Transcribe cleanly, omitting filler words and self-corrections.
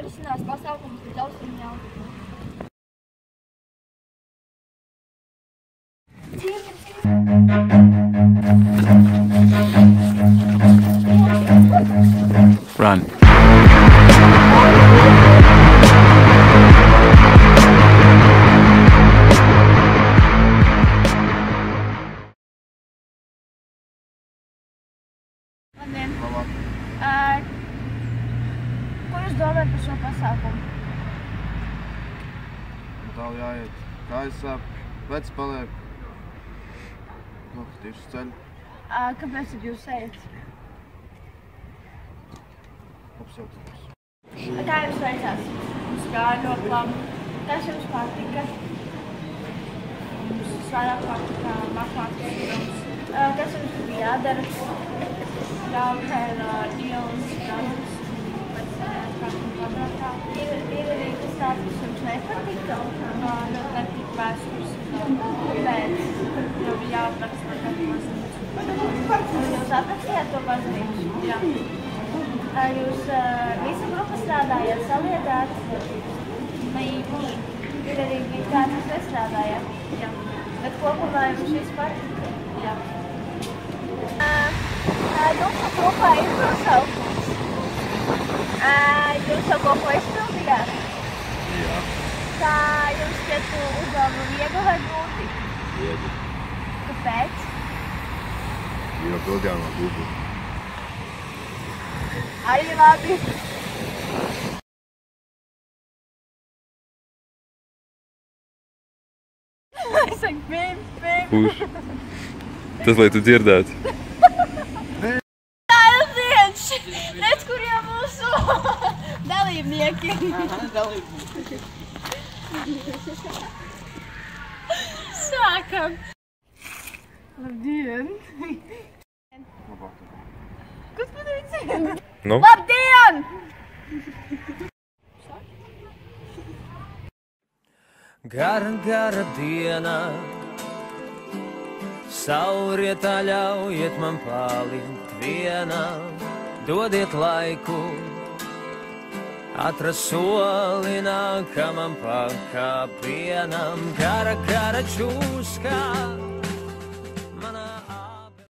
norisinās pasākums pēc austrumu jautājumu. Run. Labdien! Ko jūs domājat par šo pasākumu? Tālu jāiet. Kājas sāp, vecs paliek. Tieši uz ceļu. Kāpēc tad jūs ejat? Apsaucamies. Kā jums veicās? Mums gāja ļoti labi. Kas jums patika? Mums vairāk patika matemātikas stundas. Kas jums bija jādara? Jāuzhēra ielas, grāmatas, pēc kārtuma kvadrātā. Ir arī tas tāds, kas jums nepatika. Nepatika vēstures, bet jau bija jāapraksta no katras. Jūs aprakstījāt to baznīcu? Jā. Jūs visa grupa strādājāt, saliedāt? Ir arī kāds, kas nestrādājāt? Jā. Bet kopumā jums viss patika? Jā. Jums kopā ir nosaukums. Jūs jau kaut ko izpildījāt? Jā. Tā jums šķiet uzdevuma viegli vai grūti? Viegli. Kāpēc? Jo pildījām no Google. Arī labi. Es saku, pim. Kurš? Tas, lai tu dzirdētu. Aiziet! Redz, kur jau mūsu dalībnieki. Sākam! Labdien! Labāk. Kas padarīts? Nu? Labdien! Gara diena, saulrietā ļaujiet man palikt vienam, dodiet laiku, atrast soli nākamam pakāpienam, kara čūskā.